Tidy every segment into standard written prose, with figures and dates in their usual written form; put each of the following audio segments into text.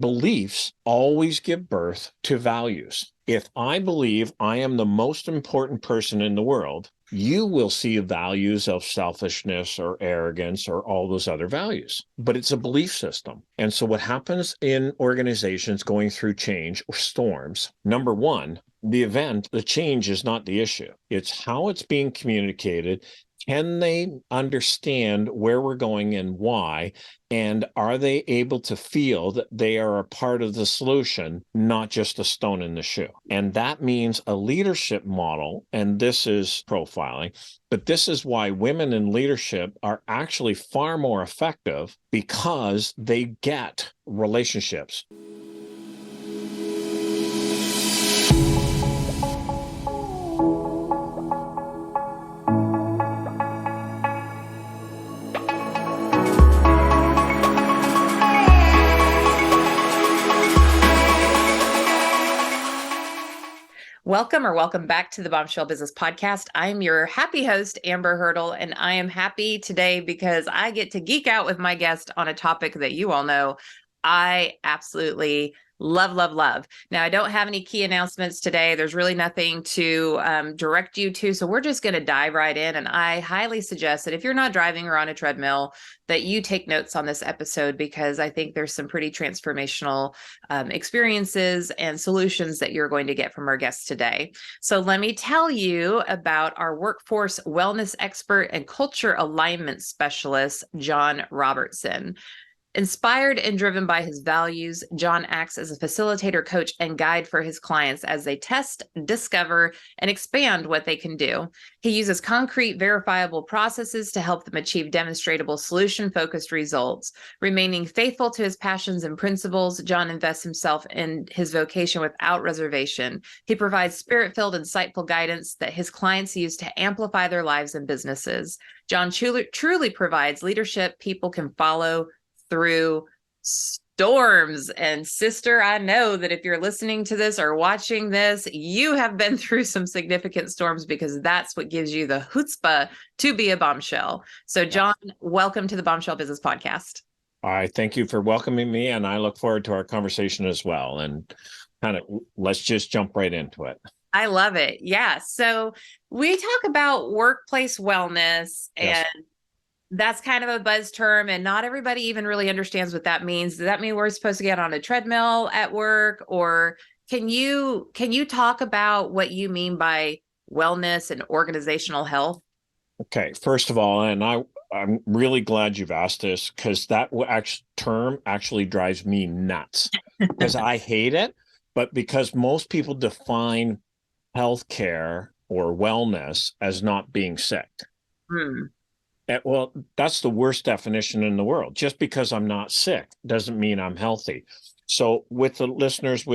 Beliefs always give birth to values. If I believe I am the most important person in the world, you will see values of selfishness or arrogance or all those other values. But it's a belief system. And so what happens in organizations going through change or storms, number one, the change is not the issue. It's how it's being communicated. Can they understand where we're going and why? And are they able to feel that they are a part of the solution, not just a stone in the shoe? And that means a leadership model, and this is profiling, but this is why women in leadership are actually far more effective because they get relationships. Welcome back to the Bombshell Business Podcast. I'm your happy host, Amber Hurdle, and I am happy today because I get to geek out with my guest on a topic that you all know I absolutely love. Now, I don't have any key announcements today. There's really nothing to direct you to. So we're just going to dive right in. And I highly suggest that if you're not driving or on a treadmill, that you take notes on this episode, because I think there's some pretty transformational experiences and solutions that you're going to get from our guests today. So let me tell you about our workforce wellness expert and culture alignment specialist, John Robertson. Inspired and driven by his values, John acts as a facilitator, coach, and guide for his clients as they test, discover, and expand what they can do. He uses concrete, verifiable processes to help them achieve demonstrable, solution-focused results. Remaining faithful to his passions and principles, John invests himself in his vocation without reservation. He provides spirit-filled, insightful guidance that his clients use to amplify their lives and businesses. John truly provides leadership people can follow through storms. And sister, I know that if you're listening to this or watching this, you have been through some significant storms, because that's what gives you the chutzpah to be a bombshell. So John, welcome to the Bombshell Business Podcast. I thank you for welcoming me, and I look forward to our conversation as well. And let's just jump right into it. I love it. Yeah. So we talk about workplace wellness, and that's kind of a buzz term, and not everybody even really understands what that means. Does that mean we're supposed to get on a treadmill at work? Or can you talk about what you mean by wellness and organizational health? Okay. First of all, and I'm really glad you've asked this, because that term actually drives me nuts because I hate it. But because most people define healthcare or wellness as not being sick. Well, that's the worst definition in the world. Just because I'm not sick doesn't mean I'm healthy. So with the listeners,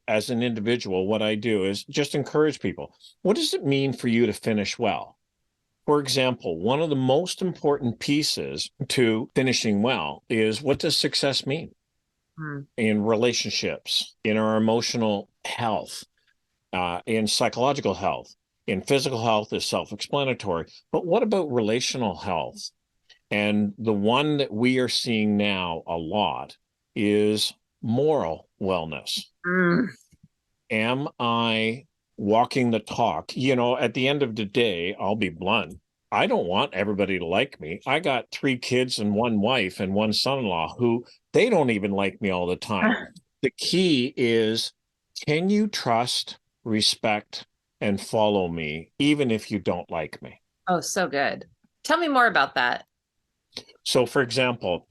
as an individual, what I do is just encourage people. What does it mean for you to finish well? For example, one of the most important pieces to finishing well is, what does success mean in relationships, in our emotional health, in psychological health? In physical health is self-explanatory, but what about relational health? And the one that we are seeing now a lot is moral wellness. Am I walking the talk? At the end of the day, I'll be blunt. I don't want everybody to like me. I got 3 kids and 1 wife and 1 son-in-law who they don't even like me all the time. The key is, can you trust, respect, and follow me, even if you don't like me? Oh, so good. Tell me more about that. So, for example,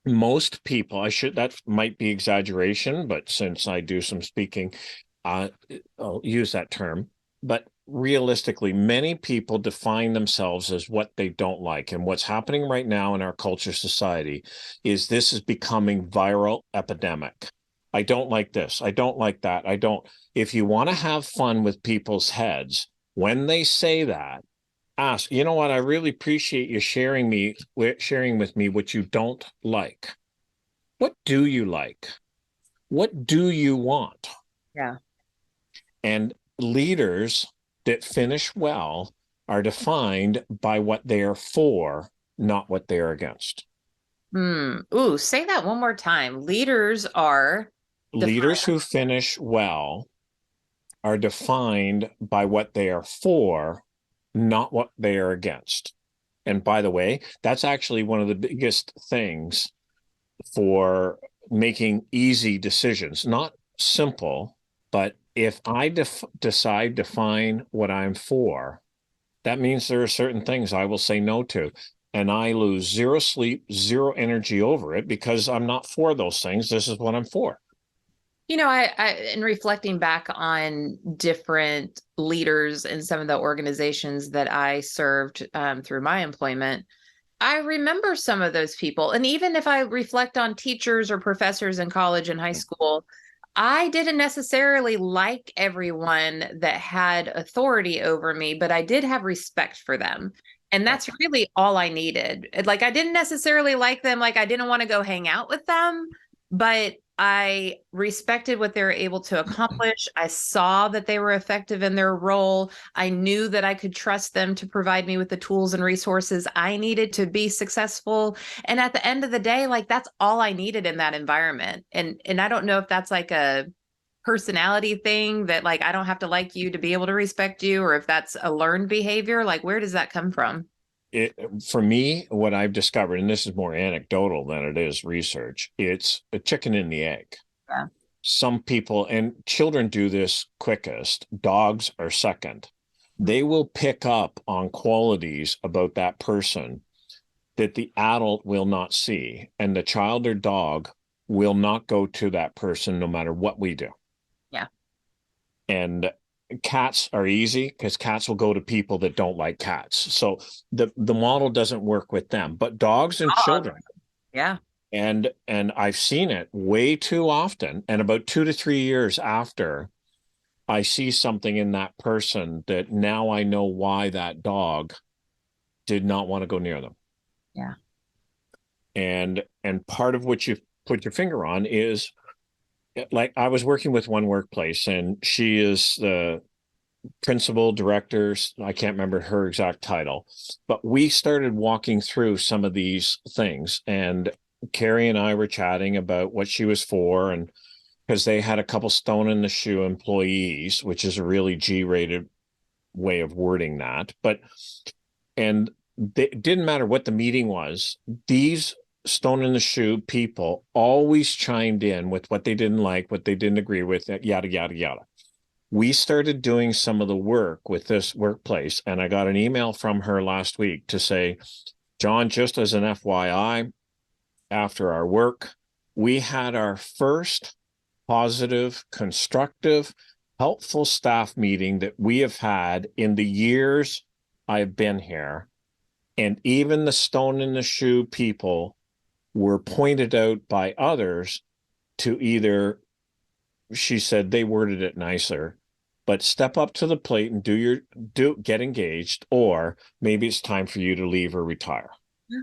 most people, that might be exaggeration, but since I do some speaking, I'll use that term. But realistically, many people define themselves as what they don't like. And what's happening right now in our culture society is this is becoming viral epidemic. I don't like this. I don't like that. If you want to have fun with people's heads, when they say that, ask, you know what? I really appreciate you sharing with me what you don't like. What do you like? What do you want? Yeah. And leaders that finish well are defined by what they are for, not what they are against. Ooh, say that one more time. Leaders are Leaders defined. who finish well are defined by what they are for, not what they are against. And by the way, that's actually one of the biggest things for making easy decisions. Not simple, but if I decide to define what I'm for, that means there are certain things I will say no to. And I lose zero sleep, zero energy over it because I'm not for those things. This is what I'm for. In reflecting back on different leaders in some of the organizations that I served through my employment, I remember some of those people. And even if I reflect on teachers or professors in college and high school, I didn't necessarily like everyone that had authority over me, but I did have respect for them. And Yeah. that's really all I needed. Like, I didn't necessarily like them. Like, I didn't want to go hang out with them, but I respected what they were able to accomplish. I saw that they were effective in their role. I knew that I could trust them to provide me with the tools and resources I needed to be successful. And at the end of the day, like, that's all I needed in that environment. And I don't know if that's like a personality thing that, like, I don't have to like you to be able to respect you, or if that's a learned behavior. Like, where does that come from? For me, what I've discovered, and this is more anecdotal than it is research, it's a chicken and the egg. Yeah. Some people, and children do this quickest, dogs are second. They will pick up on qualities about that person that the adult will not see, and the child or dog will not go to that person no matter what we do. Yeah. And cats are easy because cats will go to people that don't like cats. So the model doesn't work with them, but dogs and Dog. children. Yeah. And I've seen it way too often. And about 2 to 3 years after, I see something in that person that now I know why that dog did not want to go near them. Yeah. And part of what you put your finger on is, like, I was working with one workplace, and she is the principal director. I can't remember her exact title, but we started walking through some of these things, and Carrie and I were chatting about what she was for, and because they had a couple stone in the shoe employees, which is a really G-rated way of wording that. But and it didn't matter what the meeting was, these stone in the shoe people always chimed in with what they didn't like, what they didn't agree with, yada yada yada. We started doing some of the work with this workplace, and I got an email from her last week to say, John, just as an FYI, after our work, we had our first positive, constructive, helpful staff meeting that we have had in the years I've been here. And even the stone in the shoe people were pointed out by others to either, she said they worded it nicer, but step up to the plate and get engaged, or maybe it's time for you to leave or retire. Yeah.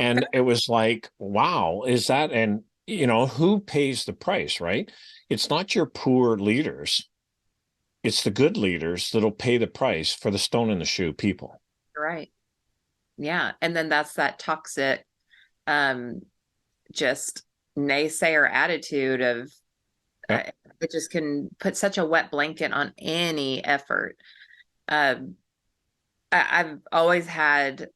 And it was like, wow, is that, and who pays the price, right? It's not your poor leaders. It's the good leaders that'll pay the price for the stone in the shoe people. Right. Yeah. And then that's that toxic, um, just naysayer attitude of, Yep. it just can put such a wet blanket on any effort. Um, I've always had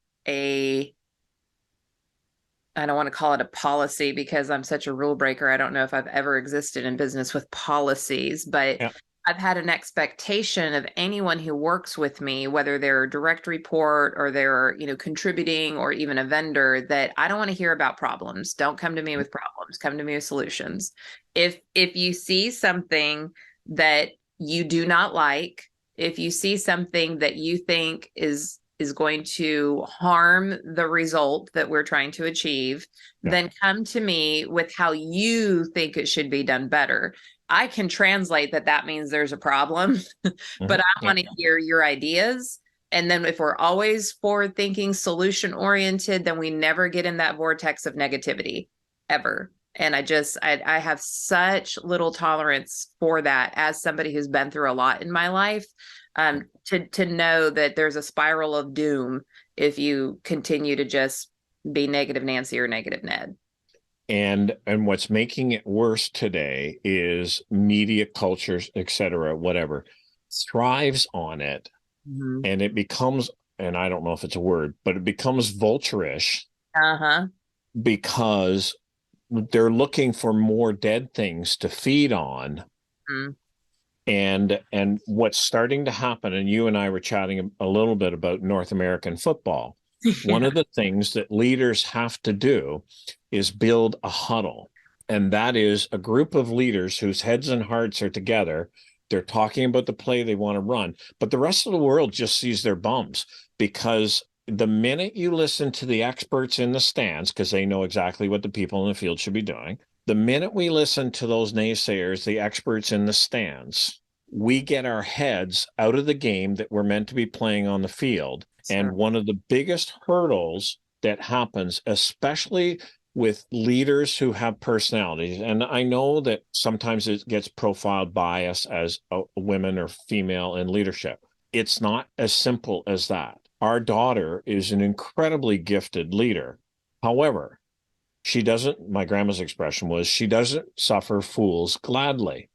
I don't want to call it a policy because I'm such a rule breaker. I don't know if I've ever existed in business with policies, but Yep. I've had an expectation of anyone who works with me, whether they're a direct report or they're, contributing or even a vendor, that I don't want to hear about problems. Don't come to me with problems. Come to me with solutions. If you see something that you do not like, if you see something that you think is going to harm the result that we're trying to achieve, Yep. then come to me with how you think it should be done better. I can translate that means there's a problem, but I Yep. want to hear your ideas. And then if we're always forward thinking, solution oriented, then we never get in that vortex of negativity ever. And I have such little tolerance for that as somebody who's been through a lot in my life, to know that there's a spiral of doom if you continue to just be negative Nancy or negative Ned. And what's making it worse today is media cultures, et cetera, whatever, thrives on it. Mm-hmm. And it becomes, and I don't know if it's a word, but it becomes vulture-ish Uh-huh. because they're looking for more dead things to feed on. Mm. And what's starting to happen, and you and I were chatting a little bit about North American football. One Yeah. of the things that leaders have to do is build a huddle. And that is a group of leaders whose heads and hearts are together. They're talking about the play they want to run, but the rest of the world just sees their bums, because the minute you listen to the experts in the stands, because they know exactly what the people in the field should be doing, the minute we listen to those naysayers, the experts in the stands, we get our heads out of the game that we're meant to be playing on the field. And Sure. one of the biggest hurdles that happens, especially with leaders who have personalities, and I know that sometimes it gets profiled bias as a women or female in leadership. It's not as simple as that. Our daughter is an incredibly gifted leader. However, she doesn't, my grandma's expression was, she doesn't suffer fools gladly,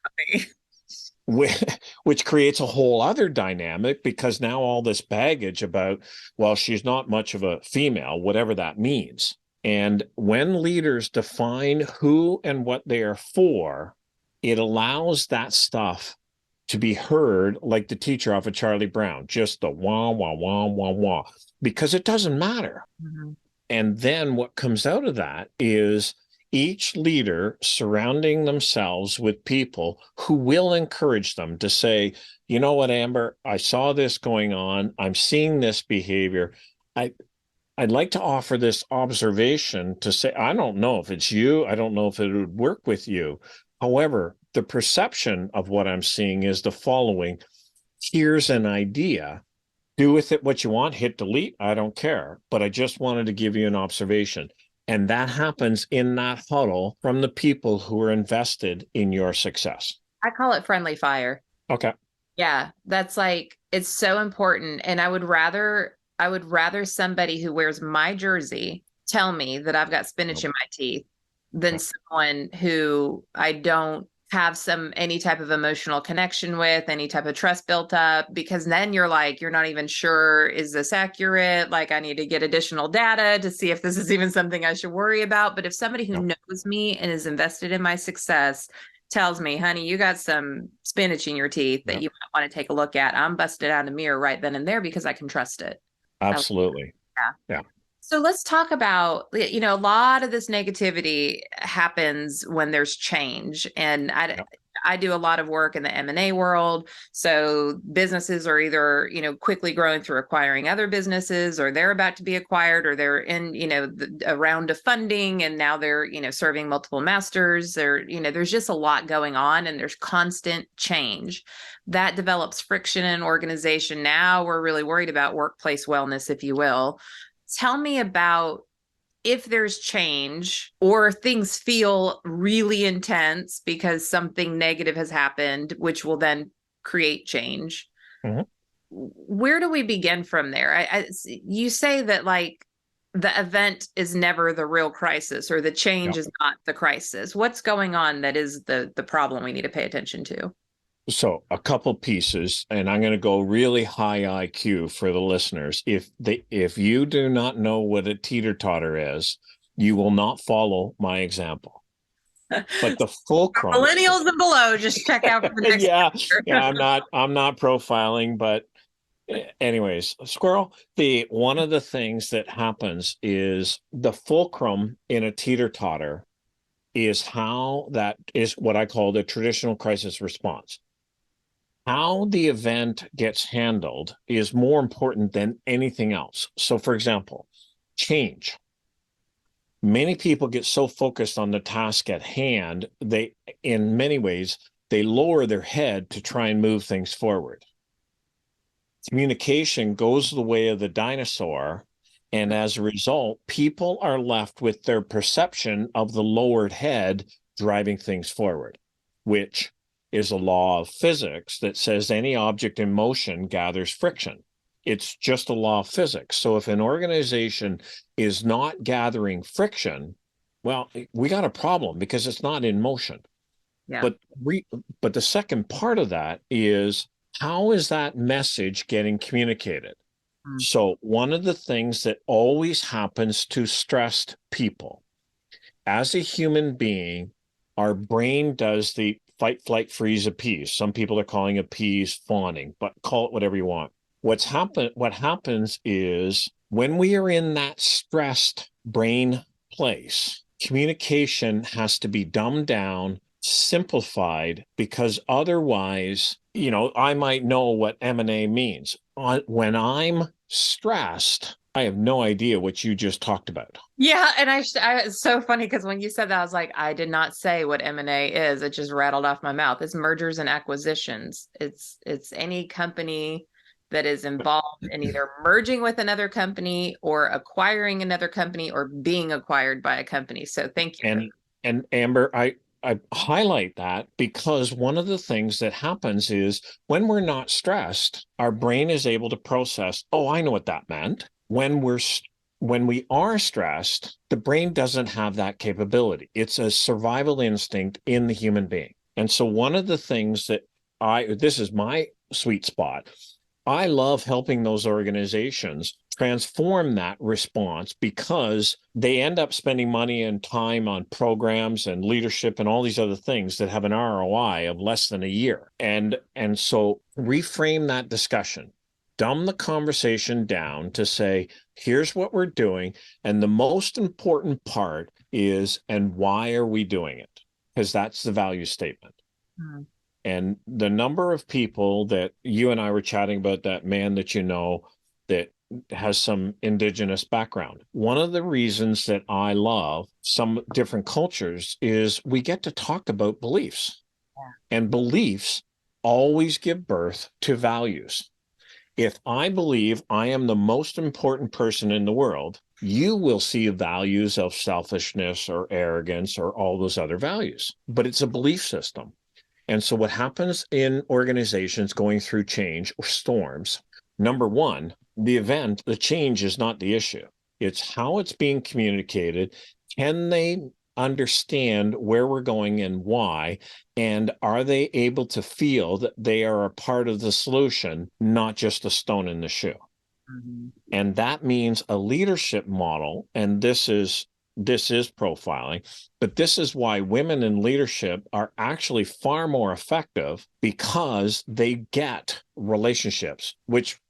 which creates a whole other dynamic, because now all this baggage about, well, she's not much of a female, whatever that means. And when leaders define who and what they are for, it allows that stuff to be heard, like the teacher off of Charlie Brown, just the wah, wah, wah, wah, wah, because it doesn't matter. Mm-hmm. And then what comes out of that is each leader surrounding themselves with people who will encourage them to say, you know what, Amber, I saw this going on. I'm seeing this behavior. I'd like to offer this observation to say, I don't know if it's you. I don't know if it would work with you. However, the perception of what I'm seeing is the following. Here's an idea. Do with it what you want, hit delete. I don't care. But I just wanted to give you an observation. And that happens in that huddle from the people who are invested in your success. I call it friendly fire. Okay. Yeah, that's like, it's so important. And I would rather somebody who wears my jersey tell me that I've got spinach in my teeth than someone who I don't have any type of emotional connection with, any type of trust built up, because then you're like, you're not even sure, is this accurate? Like, I need to get additional data to see if this is even something I should worry about. But if somebody who knows me and is invested in my success tells me, honey, you got some spinach in your teeth that you might want to take a look at, I'm busted out a mirror right then and there because I can trust it. Absolutely. Yeah. So let's talk about, a lot of this negativity happens when there's change. And I do a lot of work in the M&A world. So businesses are either, quickly growing through acquiring other businesses, or they're about to be acquired, or they're in, a round of funding, and now they're, serving multiple masters. There's just a lot going on, and there's constant change that develops friction in an organization. Now we're really worried about workplace wellness, if you will. Tell me about, if there's change or things feel really intense because something negative has happened, which will then create change. Mm-hmm. Where do we begin from there? You say that, like, the event is never the real crisis, or the change is not the crisis. What's going on that is the problem we need to pay attention to? So a couple pieces, and I'm going to go really high IQ for the listeners. If you do not know what a teeter-totter is, you will not follow my example. But the fulcrum, millennials and below, just check out for the next yeah, I'm not profiling, but anyways, squirrel. One of the things that happens is the fulcrum in a teeter-totter is how that is what I call the traditional crisis response. How the event gets handled is more important than anything else. So, for example, change. Many people get so focused on the task at hand, in many ways, they lower their head to try and move things forward. Communication goes the way of the dinosaur, and as a result, people are left with their perception of the lowered head driving things forward, which is a law of physics that says any object in motion gathers friction. It's just a law of physics. So if an organization is not gathering friction, well, we got a problem because it's not in motion. Yeah. But but the second part of that is, how is that message getting communicated? Mm. So one of the things that always happens to stressed people, as a human being, our brain does the fight, flight, freeze, appease. Some people are calling appease fawning, but call it whatever you want. What happens is, when we are in that stressed brain place, communication has to be dumbed down, simplified, because otherwise, I might know what M&A means. When I'm stressed, I have no idea what you just talked about. Yeah, and it's so funny because when you said that, I was like, I did not say what M&A is. It just rattled off my mouth. It's mergers and acquisitions. It's any company that is involved in either merging with another company or acquiring another company or being acquired by a company. So thank you for And Amber, I highlight that because one of the things that happens is, when we're not stressed, our brain is able to process, oh, I know what that meant. When we are stressed, the brain doesn't have that capability. It's a survival instinct in the human being. And so one of the things that this is my sweet spot. I love helping those organizations transform that response, because they end up spending money and time on programs and leadership and all these other things that have an ROI of less than a year. And so reframe that discussion, dumb the conversation down to say, here's what we're doing. And the most important part is, and why are we doing it? Because that's the value statement. Mm. And the number of people that you and I were chatting about, that man that that has some indigenous background. One of the reasons that I love some different cultures is we get to talk about beliefs. Yeah. And beliefs always give birth to values. If I believe I am the most important person in the world, you will see values of selfishness or arrogance or all those other values. But it's a belief system. And so what happens in organizations going through change or storms, number one, the change is not the issue. It's how it's being communicated. Can they understand where we're going and why? And are they able to feel that they are a part of the solution, not just a stone in the shoe? Mm-hmm. And that means a leadership model. And this is profiling, but this is why women in leadership are actually far more effective, because they get relationships, which,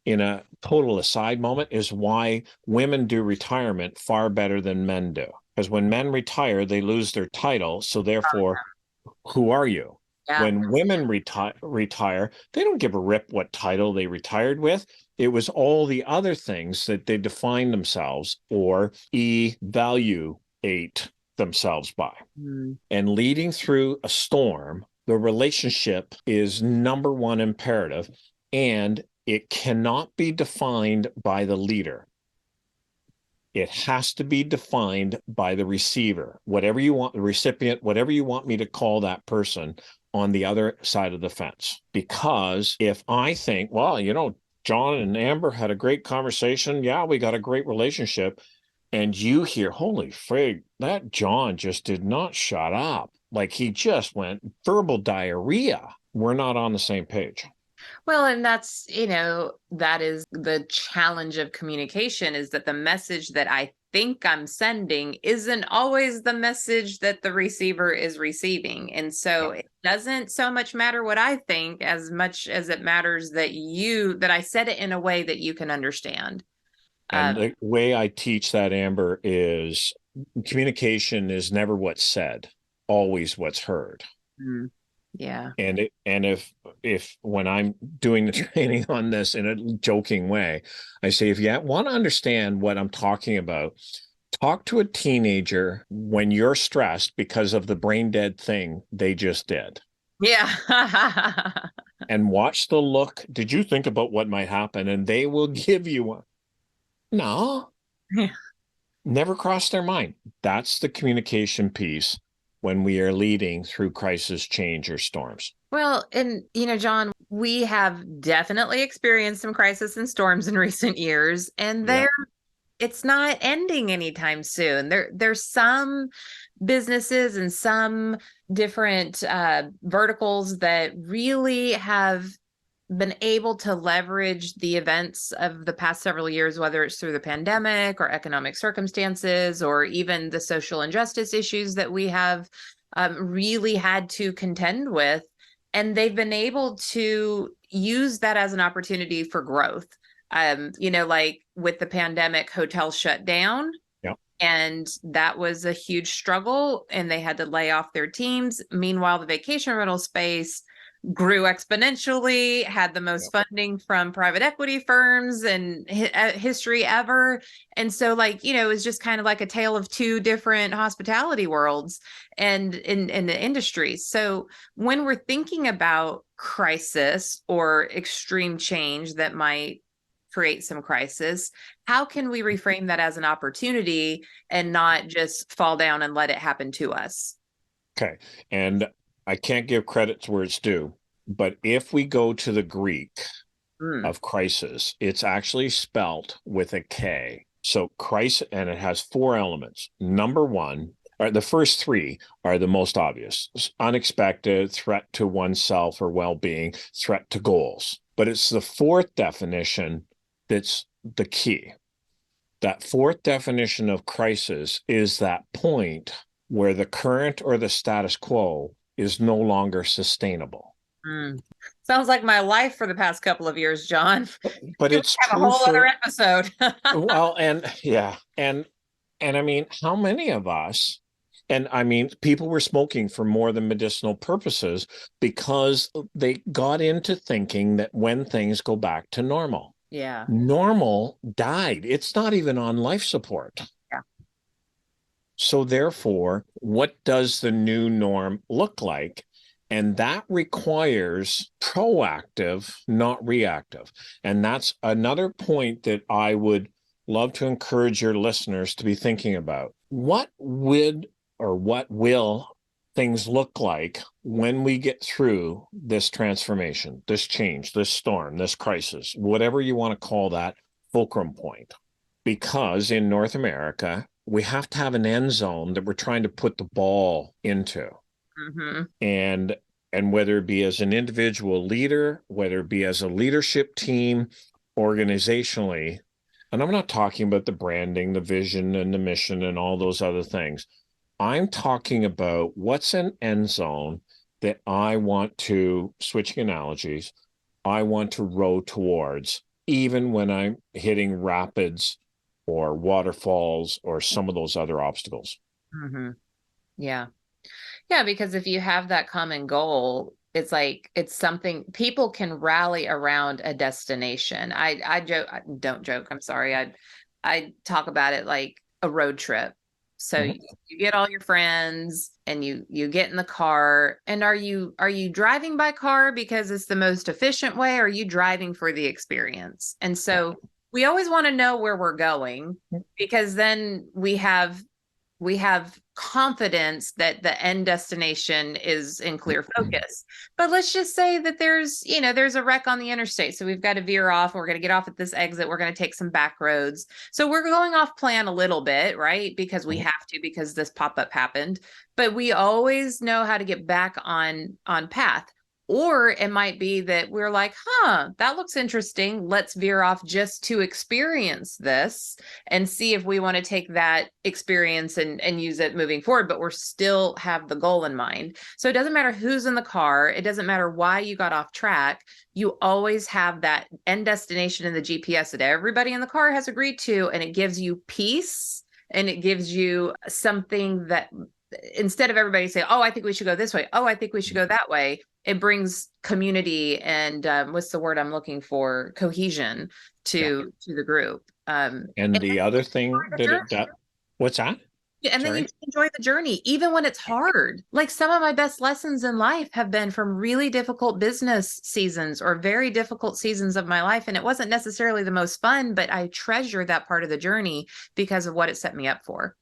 in a total aside moment, is why women do retirement far better than men do. Because when men retire, they lose their title. So therefore, who are you? Yeah. When women retire, they don't give a rip what title they retired with. It was all the other things that they defined themselves or evaluate themselves by. Mm. And leading through a storm, the relationship is number one imperative, and it cannot be defined by the leader. It has to be defined by the receiver, whatever you want, the recipient, whatever you want me to call that person on the other side of the fence. Because if I think, well, John and Amber had a great conversation. Yeah, we got a great relationship. And you hear, holy frig, that John just did not shut up. Like, he just went verbal diarrhea. We're not on the same page. Well, and that's, that is the challenge of communication, is that the message that I think I'm sending isn't always the message that the receiver is receiving. And so it doesn't so much matter what I think as much as it matters that I said it in a way that you can understand. And the way I teach that, Amber, is communication is never what's said, always what's heard. Mm. Yeah. And if when I'm doing the training on this in a joking way, I say, if you want to understand what I'm talking about, talk to a teenager when you're stressed because of the brain dead thing they just did. Yeah. And watch the look. Did you think about what might happen? And they will give you one. No. Yeah. Never crossed their mind. That's the communication piece when we are leading through crisis, change, or storms. Well, and John, we have definitely experienced some crisis and storms in recent years, and Yeah. it's not ending anytime soon. There's some businesses and some different verticals that really have been able to leverage the events of the past several years, whether it's through the pandemic or economic circumstances or even the social injustice issues that we have really had to contend with. And they've been able to use that as an opportunity for growth. Like with the pandemic, hotels shut down. Yeah. And that was a huge struggle, and they had to lay off their teams. Meanwhile, the vacation rental space grew exponentially, had the most funding from private equity firms and history ever. And so, it was just kind of like a tale of two different hospitality worlds and in the industry. So when we're thinking about crisis or extreme change that might create some crisis, how can we reframe that as an opportunity and not just fall down and let it happen to us? Okay. And I can't give credit where it's due, but if we go to the Greek of crisis, it's actually spelt with a K. So crisis, and it has four elements. Number one, or the first three are the most obvious: unexpected, threat to oneself or well-being, threat to goals. But it's the fourth definition that's the key. That fourth definition of crisis is that point where the current or the status quo is no longer sustainable. Sounds like my life for the past couple of years, John. But We it's have a true whole other episode. well, and yeah, and I mean, how many of us, and I mean, people were smoking for more than medicinal purposes because they got into thinking that when things go back to normal, Yeah. normal died. It's not even on life support. Yeah. So therefore, what does the new norm look like? And that requires proactive, not reactive. And that's another point that I would love to encourage your listeners to be thinking about. What would or what will things look like when we get through this transformation, this change, this storm, this crisis, whatever you want to call that fulcrum point? Because in North America, we have to have an end zone that we're trying to put the ball into. Mm-hmm. And whether it be as an individual leader, whether it be as a leadership team, organizationally, and I'm not talking about the branding, the vision, and the mission, and all those other things. I'm talking about what's an end zone that I want to, switching analogies, I want to row towards, even when I'm hitting rapids or waterfalls or some of those other obstacles. Mm-hmm. Yeah. Yeah, because if you have that common goal, it's like it's something people can rally around a destination. I joke, I don't joke, I'm sorry. I talk about it like a road trip. So you get all your friends and you get in the car, and are you driving by car because it's the most efficient way, or are you driving for the experience? And so we always want to know where we're going, because then we have confidence that the end destination is in clear focus. But let's just say that there's a wreck on the interstate. So we've got to veer off. We're going to get off at this exit. We're going to take some back roads. So we're going off plan a little bit, right? Because we have to, because this pop-up happened. But we always know how to get back on path. Or it might be that we're like, that looks interesting. Let's veer off just to experience this and see if we want to take that experience and use it moving forward, but we're still have the goal in mind. So it doesn't matter who's in the car. It doesn't matter why you got off track. You always have that end destination in the GPS that everybody in the car has agreed to, and it gives you peace, and it gives you something that, instead of everybody saying, oh, I think we should go this way, oh, I think we should go that way, it brings community and what's the word I'm looking for? Cohesion to the group. And the other thing that it does, what's that? And then you enjoy the journey, even when it's hard. Like some of my best lessons in life have been from really difficult business seasons or very difficult seasons of my life. And it wasn't necessarily the most fun, but I treasure that part of the journey because of what it set me up for.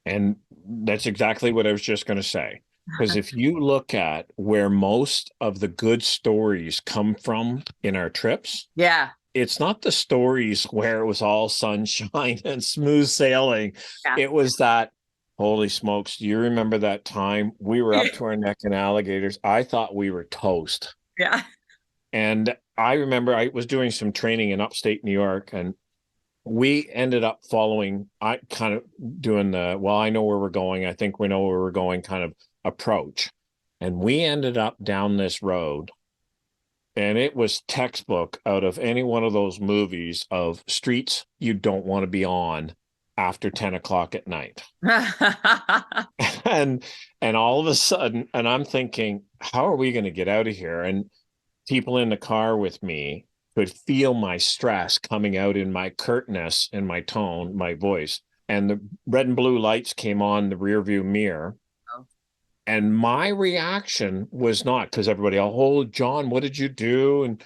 And that's exactly what I was just going to say. Because if you look at where most of the good stories come from in our trips, Yeah. it's not the stories where it was all sunshine and smooth sailing. Yeah. It was that, holy smokes, do you remember that time we were up to our neck in alligators? I thought we were toast. Yeah. And I remember I was doing some training in upstate New York, and we ended up following, I kind of doing well, I know where we're going. I think we know where we're going kind of approach. And we ended up down this road, and it was textbook out of any one of those movies of streets you don't want to be on after 10 o'clock at night. and and all of a sudden, and I'm thinking, how are we going to get out of here? And people in the car with me could feel my stress coming out in my curtness, in my tone, my voice. And the red and blue lights came on the rear view mirror. Oh. And my reaction was not, because everybody, oh, John, what did you do? And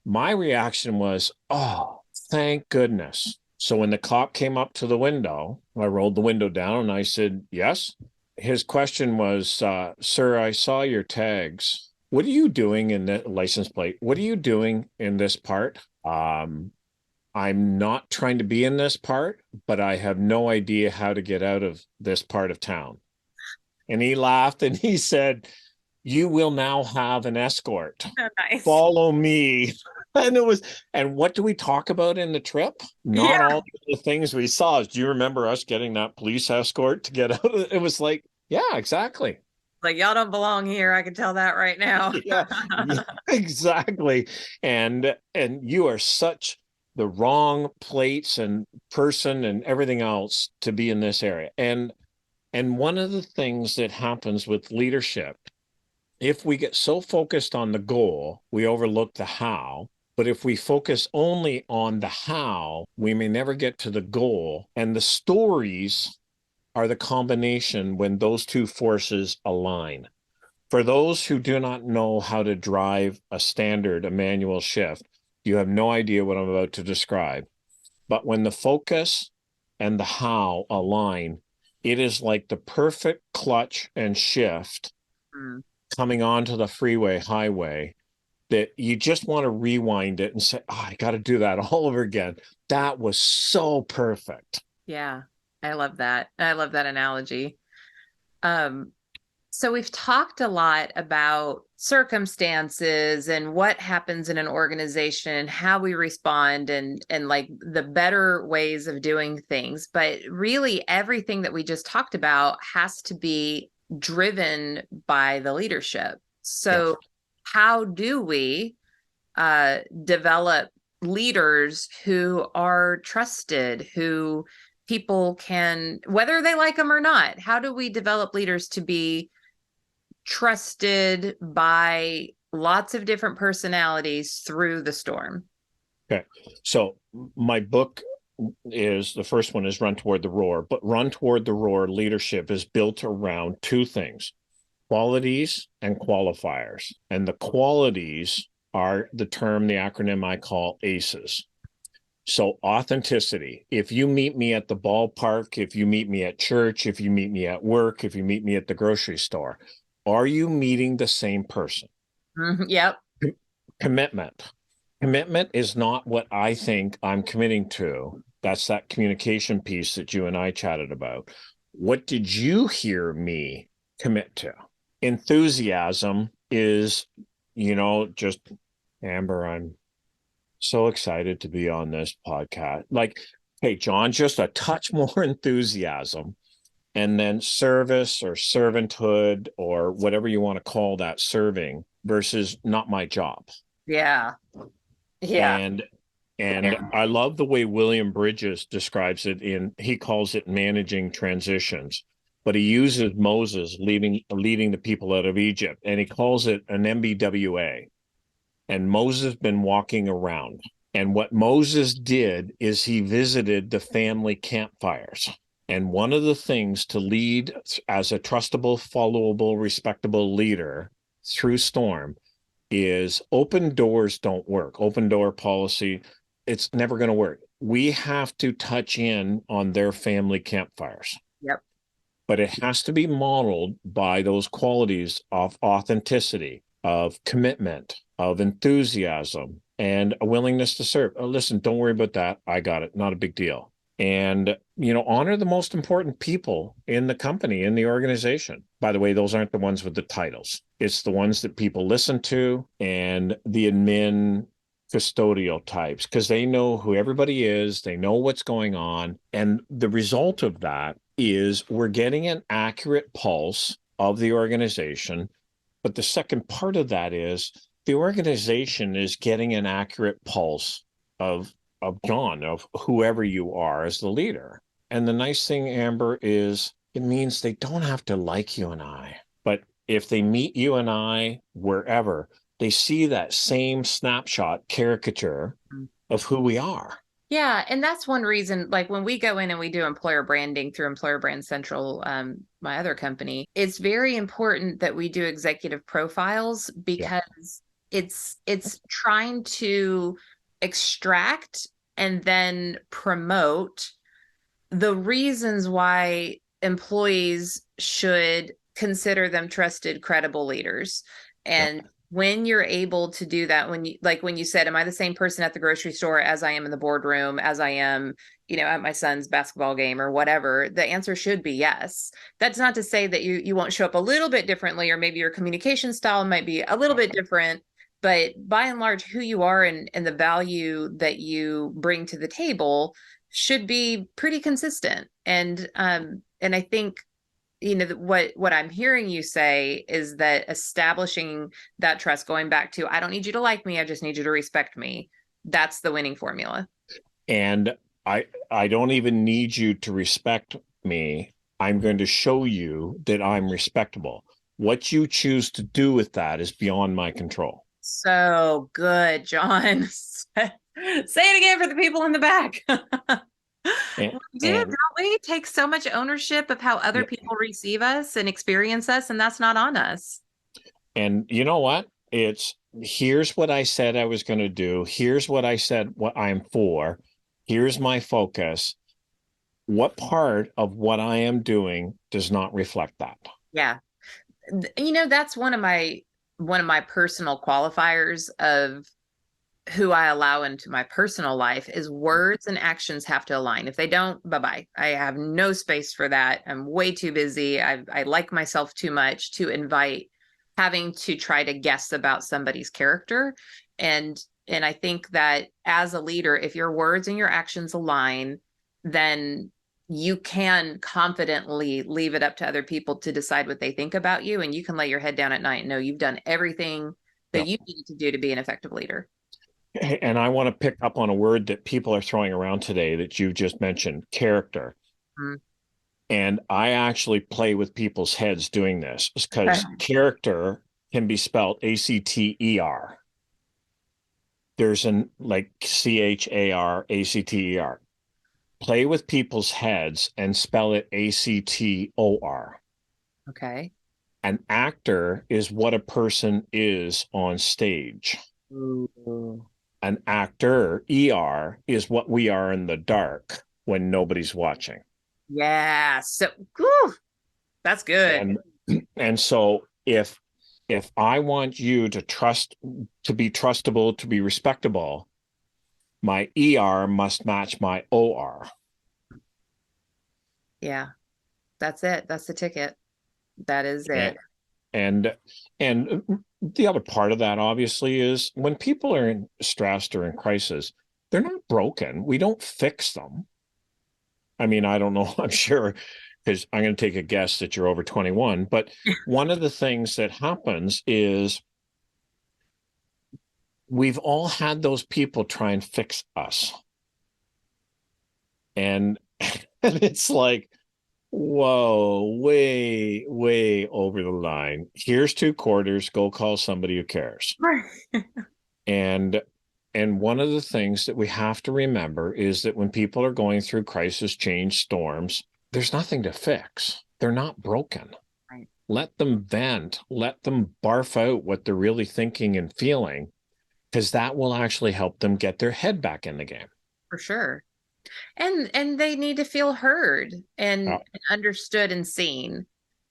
my reaction was, oh, thank goodness. So when the cop came up to the window, I rolled the window down and I said, yes. His question was, sir, I saw your tags. What are you doing in the license plate? What are you doing in this part? I'm not trying to be in this part, but I have no idea how to get out of this part of town. And he laughed and he said, you will now have an escort. Nice. Follow me. And what do we talk about in the trip? Not all the things we saw. Do you remember us getting that police escort to get out of it? It was like, yeah, exactly. Like, y'all don't belong here. I can tell that right now. yeah, exactly. And you are such the wrong plates and person and everything else to be in this area. And one of the things that happens with leadership, if we get so focused on the goal, we overlook the how. But if we focus only on the how, we may never get to the goal. And the stories are the combination when those two forces align. For those who do not know how to drive a standard, a manual shift, you have no idea what I'm about to describe. But when the focus and the how align, it is like the perfect clutch and shift coming onto the freeway highway that you just want to rewind it and say, oh, I got to do that all over again. That was so perfect. Yeah, I love that. I love that analogy. So we've talked a lot about circumstances and what happens in an organization, how we respond, and like the better ways of doing things. But really, everything that we just talked about has to be driven by the leadership. So how do we develop leaders who are trusted, who people can, whether they like them or not, how do we develop leaders to be trusted by lots of different personalities through the storm? Okay. So my book is, the first one is Run Toward the Roar, but Run Toward the Roar leadership is built around two things: qualities and qualifiers. And the qualities are the term, the acronym I call ACEs. So authenticity. If you meet me at the ballpark, if you meet me at church, if you meet me at work, if you meet me at the grocery store, are you meeting the same person? Yep. Commitment. Commitment is not what I think I'm committing to. That's that communication piece that you and I chatted about. What did you hear me commit to? Enthusiasm is, just, Amber, I'm so excited to be on this podcast. Like, hey, John, just a touch more enthusiasm. And then service or servanthood or whatever you want to call that, serving versus not my job. Yeah. And I love the way William Bridges describes it he calls it managing transitions, but he uses Moses leading the people out of Egypt, and he calls it an MBWA. And Moses been walking around. And what Moses did is he visited the family campfires. And one of the things to lead as a trustable, followable, respectable leader through storm is open doors don't work. Open door policy, it's never going to work. We have to touch in on their family campfires. Yep. but it has to be modeled by those qualities of authenticity, of commitment, of enthusiasm, and a willingness to serve. Oh, listen, don't worry about that. I got it. Not a big deal. And, honor the most important people in the company, in the organization. By the way, those aren't the ones with the titles. It's the ones that people listen to, and the admin custodial types, because they know who everybody is, they know what's going on. And the result of that is we're getting an accurate pulse of the organization. But the second part of that is the organization is getting an accurate pulse of John, of whoever you are as the leader. And the nice thing, Amber, is it means they don't have to like you and I. But if they meet you and I wherever, they see that same snapshot caricature of who we are. Yeah, and that's one reason, like when we go in and we do employer branding through Employer Brand Central, my other company, it's very important that we do executive profiles, because it's trying to extract and then promote the reasons why employees should consider them trusted, credible leaders. And when you're able to do that, when you said, am I the same person at the grocery store as I am in the boardroom, as I am, at my son's basketball game or whatever, the answer should be yes. That's not to say that you won't show up a little bit differently, or maybe your communication style might be a little bit different, but by and large, who you are and the value that you bring to the table should be pretty consistent. And I think, what I'm hearing you say is that establishing that trust, going back to, I don't need you to like me, I just need you to respect me. That's the winning formula. And I don't even need you to respect me. I'm going to show you that I'm respectable. What you choose to do with that is beyond my control. So good, John. Say it again for the people in the back. Don't we take so much ownership of how other people receive us and experience us, and that's not on us. And you know what? Here's what I said I was going to do. Here's what I said what I'm for. Here's my focus. What part of what I am doing does not reflect that? Yeah. That's one of my personal qualifiers of who I allow into my personal life is words and actions have to align. If they don't, bye-bye. I have no space for that. I'm way too busy. I like myself too much to invite having to try to guess about somebody's character. And I think that as a leader, if your words and your actions align, then you can confidently leave it up to other people to decide what they think about you. And you can lay your head down at night and know you've done everything that you need to do to be an effective leader. And I want to pick up on a word that people are throwing around today that you just mentioned, character. Mm-hmm. And I actually play with people's heads doing this because character can be spelled A-C-T-E-R. There's like C-H-A-R-A-C-T-E-R. Play with people's heads and spell it A-C-T-O-R. Okay. An actor is what a person is on stage. Ooh. An actor, ER, is what we are in the dark when nobody's watching. Yeah. So, whew, that's good. And so if I want you to trust, to be trustable, to be respectable, my ER must match my OR. Yeah, that's it. That's the ticket. That is it. And the other part of that, obviously, is when people are in stressed or in crisis, they're not broken. We don't fix them. I mean, I don't know. I'm sure, because I'm going to take a guess that you're over 21. But one of the things that happens is we've all had those people try and fix us. And it's like, whoa, way, way over the line. Here's 2 quarters. Go call somebody who cares. And one of the things that we have to remember is that when people are going through crisis, change, storms, there's nothing to fix. They're not broken. Right. Let them vent. Let them barf out what they're really thinking and feeling, because that will actually help them get their head back in the game. For sure. And they need to feel heard Yeah. and understood and seen.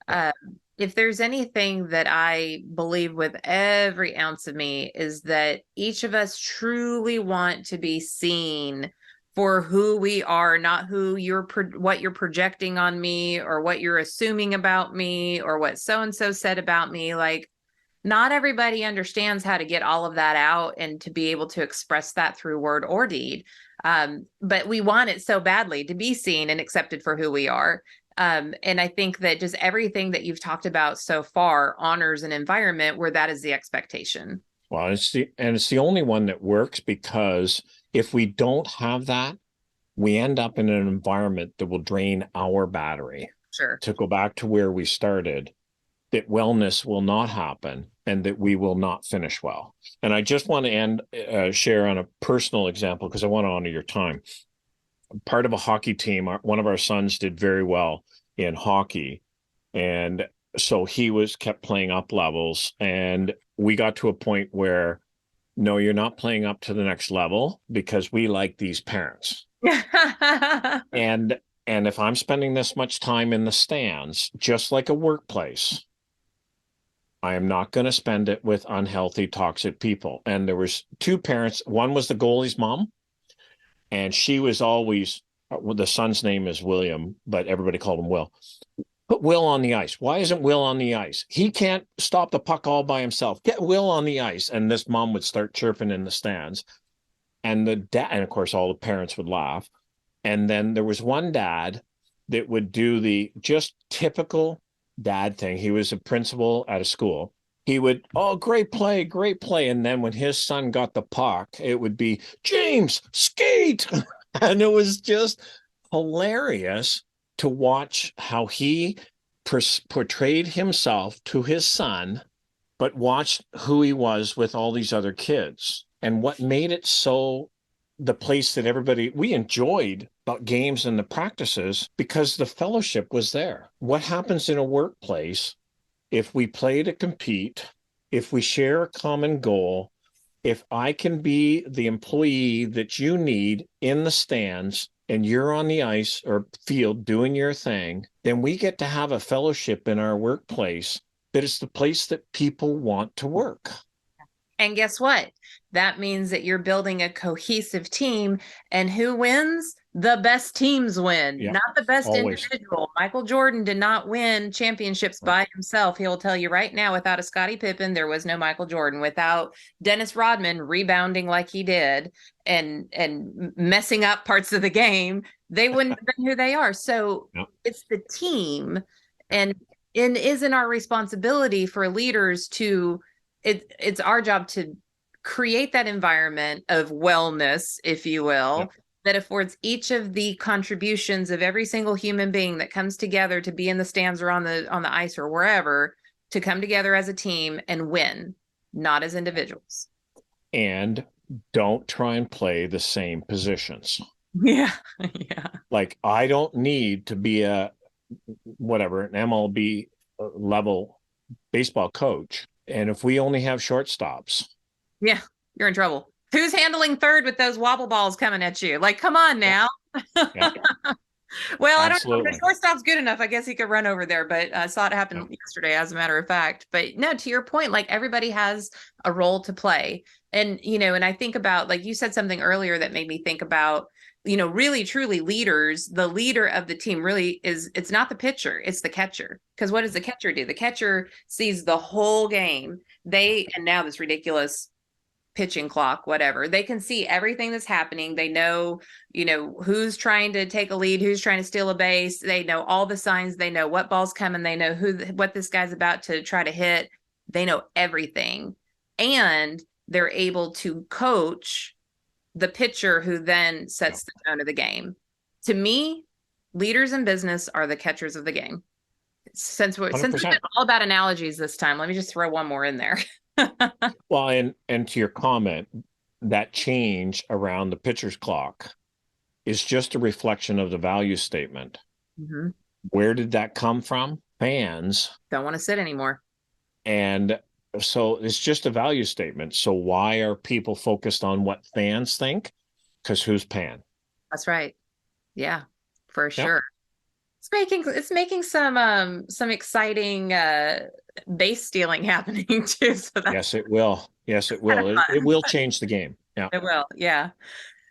Uh, if there's anything that I believe with every ounce of me is that each of us truly want to be seen for who we are, not who what you're projecting on me or what you're assuming about me or what so and so said about me. Like, not everybody understands how to get all of that out and to be able to express that through word or deed. But we want it so badly to be seen and accepted for who we are. And I think that just everything that you've talked about so far honors an environment where that is the expectation. Well, it's the only one that works, because if we don't have that, we end up in an environment that will drain our battery. Sure. To go back to where we started, that wellness will not happen and that we will not finish well. And I just want to share on a personal example, because I want to honor your time. Part of a hockey team, one of our sons did very well in hockey. And so he was kept playing up levels. And we got to a point where, no, you're not playing up to the next level because we like these parents. And if I'm spending this much time in the stands, just like a workplace, I am not going to spend it with unhealthy, toxic people. And there was two parents. One was the goalie's mom, and she was always, well, the son's name is William, but everybody called him Will. Put Will on the ice. Why isn't Will on the ice? He can't stop the puck all by himself. Get Will on the ice. And this mom would start chirping in the stands. And the dad, and of course, all the parents would laugh. And then there was one dad that would do the just typical dad thing. He was a principal at a school. He would, oh, great play, great play. And then when his son got the puck, it would be, James, skate. And it was just hilarious to watch how he portrayed himself to his son, but watched who he was with all these other kids. And what made it so the place that we enjoyed about games and the practices, because the fellowship was there. What happens in a workplace if we play to compete, if we share a common goal, if I can be the employee that you need in the stands and you're on the ice or field doing your thing, then we get to have a fellowship in our workplace that is the place that people want to work. And guess what? That means that you're building a cohesive team. And who wins? The best teams win, Yep, not the best always. individual. Michael Jordan did not win championships by himself. He'll tell you right now, without a Scottie Pippen, there was no Michael Jordan. Without Dennis Rodman rebounding like he did and messing up parts of the game, they wouldn't have been who they are. So Yep. it's the team, and it isn't our responsibility for leaders to it's our job to create that environment of wellness, if you will, Yep. that affords each of the contributions of every single human being that comes together to be in the stands or on the ice or wherever, to come together as a team and win, not as individuals. And don't try and play the same positions. Yeah. Yeah. Like, I don't need to be an MLB level baseball coach. And if we only have shortstops, yeah, you're in trouble. Who's handling third with those wobble balls coming at you? Like, come on now. yeah. Well, Absolutely. I don't know. The shortstop's good enough. I guess he could run over there, but I saw it happen yesterday, as a matter of fact. But no, to your point, like, everybody has a role to play. And, and I think about, like, you said something earlier that made me think about, really, truly leaders. The leader of the team really it's not the pitcher, it's the catcher. Because what does the catcher do? The catcher sees the whole game. And now this ridiculous pitching clock, whatever, they can see everything that's happening. They know, who's trying to take a lead, who's trying to steal a base. They know all the signs. They know what ball's coming. They know what this guy's about to try to hit. They know everything. And they're able to coach the pitcher, who then sets the tone of the game. To me, leaders in business are the catchers of the game. Since we've been all about analogies this time, let me just throw one more in there. Well, and to your comment, that change around the pitcher's clock is just a reflection of the value statement. Mm-hmm. Where did that come from? Fans don't want to sit anymore. And so it's just a value statement. So why are people focused on what fans think? Because who's paying? That's right. Yeah, for Yep. sure. It's making some exciting base stealing happening too. So that's Yes, it will. Yes, it kind of will. It fun. will change the game. Yeah. It will, yeah.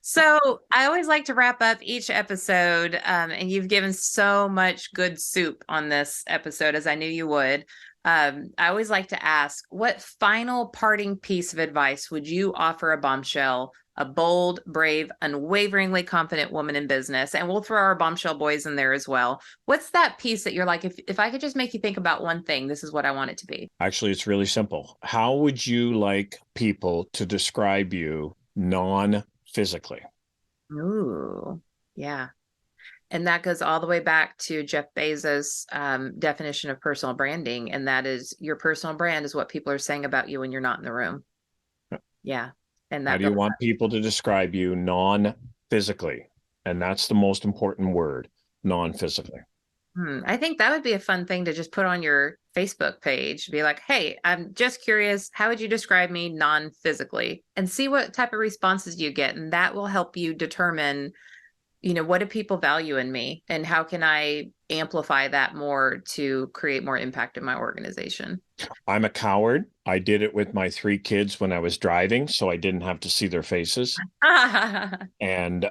So I always like to wrap up each episode, and you've given so much good soup on this episode, as I knew you would. I always like to ask, what final parting piece of advice would you offer a bombshell, a bold, brave, unwaveringly confident woman in business? And we'll throw our bombshell boys in there as well. What's that piece that you're like, if I could just make you think about one thing, this is what I want it to be? Actually, it's really simple. How would you like people to describe you non-physically? Ooh, yeah. And that goes all the way back to Jeff Bezos' definition of personal branding. And that is your personal brand is what people are saying about you when you're not in the room. Yeah. And How that do goes, you want people to describe you non-physically? And that's the most important word, non-physically. I think that would be a fun thing to just put on your Facebook page. Be like, hey, I'm just curious. How would you describe me non-physically? And see what type of responses you get. And that will help you determine, what do people value in me and how can I amplify that more to create more impact in my organization? I'm a coward. I did it with my 3 kids when I was driving, so I didn't have to see their faces. And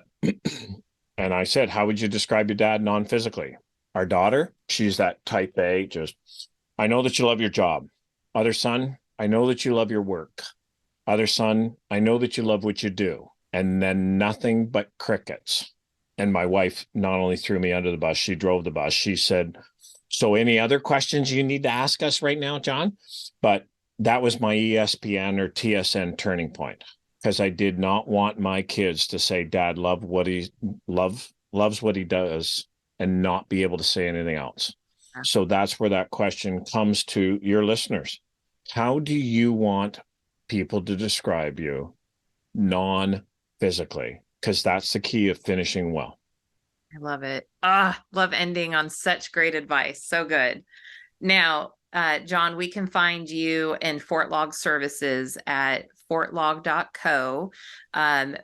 and I said, how would you describe your dad non-physically? Our daughter, she's that type A, just, I know that you love your job. Other son, I know that you love your work. Other son, I know that you love what you do. And then nothing but crickets. And my wife not only threw me under the bus, she drove the bus. She said, so any other questions you need to ask us right now, John? But that was my ESPN or TSN turning point, because I did not want my kids to say, Dad loves what he does and not be able to say anything else. So that's where that question comes to your listeners. How do you want people to describe you non-physically? Because that's the key of finishing well. I love it. Love ending on such great advice. So good. Now, John, we can find you in Fortlog services at fortlog.co.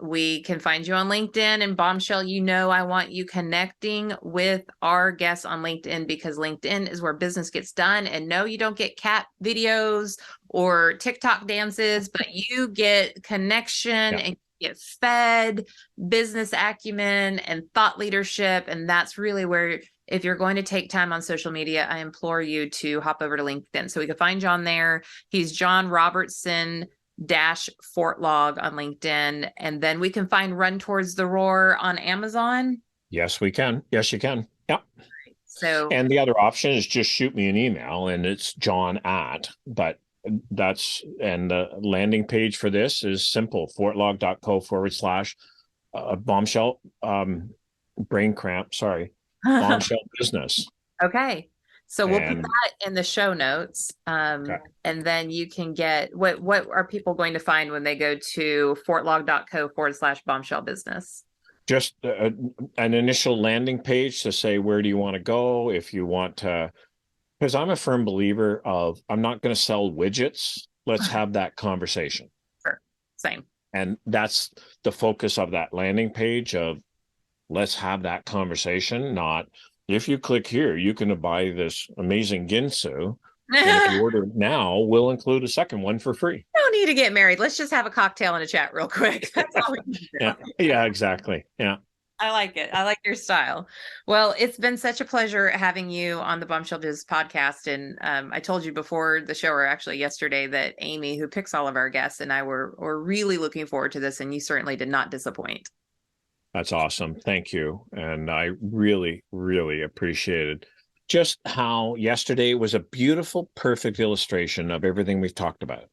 We can find you on LinkedIn and Bombshell. I want you connecting with our guests on LinkedIn because LinkedIn is where business gets done. And no, you don't get cat videos or TikTok dances, but you get connection and get fed business acumen and thought leadership. And that's really where, if you're going to take time on social media, I implore you to hop over to LinkedIn. So we can find John there. He's John Robertson Fortlog on LinkedIn. And then we can find Run Towards the Roar on Amazon. Yes, we can. Yes, you can. Yeah. So, and the other option is just shoot me an email and it's but the landing page for this is simple, fortlog.co/bombshell, brain cramp, sorry, bombshell business. Okay. So we'll put And that in the show notes. okay. And then you can get, what are people going to find when they go to fortlog.co/bombshell business? Just an initial landing page to say, where do you want to go? If you want to, because I'm a firm believer of, I'm not going to sell widgets. Let's have that conversation. Sure. Same. And that's the focus of that landing page of, let's have that conversation. Not, if you click here, you can buy this amazing Ginsu. And if you order now, we'll include a second one for free. Don't need to get married. Let's just have a cocktail and a chat real quick. That's all we need to do. Yeah, exactly. Yeah. I like it. I like your style. Well, it's been such a pleasure having you on the Bombshell Biz podcast. And I told you before the show, or actually yesterday, that Amy, who picks all of our guests, and I were really looking forward to this. And you certainly did not disappoint. That's awesome. Thank you. And I really, really appreciated just how yesterday was a beautiful, perfect illustration of everything we've talked about.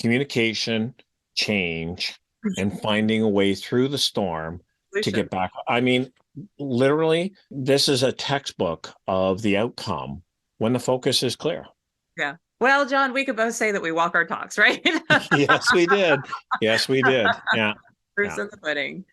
Communication, change, and finding a way through the storm to get back. I mean, literally, this is a textbook of the outcome when the focus is clear. Yeah. Well, John, we could both say that we walk our talks, right? Yes, we did. Yes, we did. Yeah. Proofs in the pudding.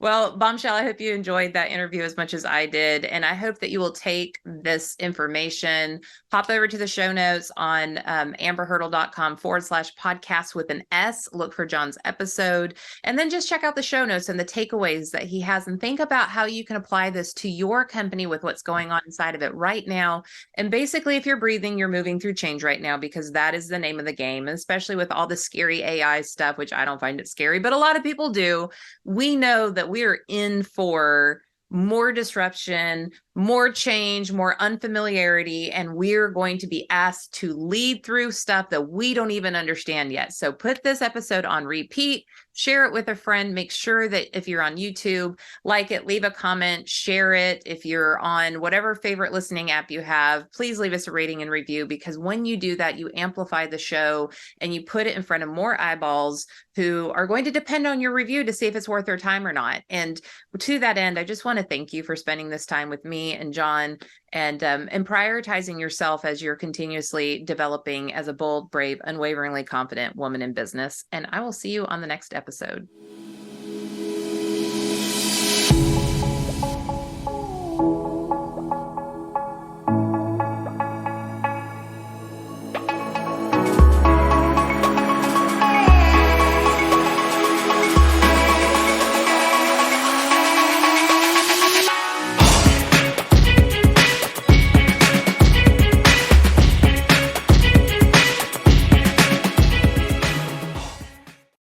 Well, Bombshell, I hope you enjoyed that interview as much as I did. And I hope that you will take this information, pop over to the show notes on amberhurdle.com/podcast with an S. Look for John's episode. And then just check out the show notes and the takeaways that he has and think about how you can apply this to your company with what's going on inside of it right now. And basically, if you're breathing, you're moving through change right now because that is the name of the game, especially with all the scary AI stuff, which I don't find it scary, but a lot of people do. We know that we are in for more disruption, more change, more unfamiliarity, and we're going to be asked to lead through stuff that we don't even understand yet. So put this episode on repeat, share it with a friend, make sure that if you're on YouTube, like it, leave a comment, share it. If you're on whatever favorite listening app you have, please leave us a rating and review, because when you do that, you amplify the show and you put it in front of more eyeballs who are going to depend on your review to see if it's worth their time or not. And to that end, I just want to thank you for spending this time with me and John, and prioritizing yourself as you're continuously developing as a bold, brave, unwaveringly confident woman in business. And I will see you on the next episode.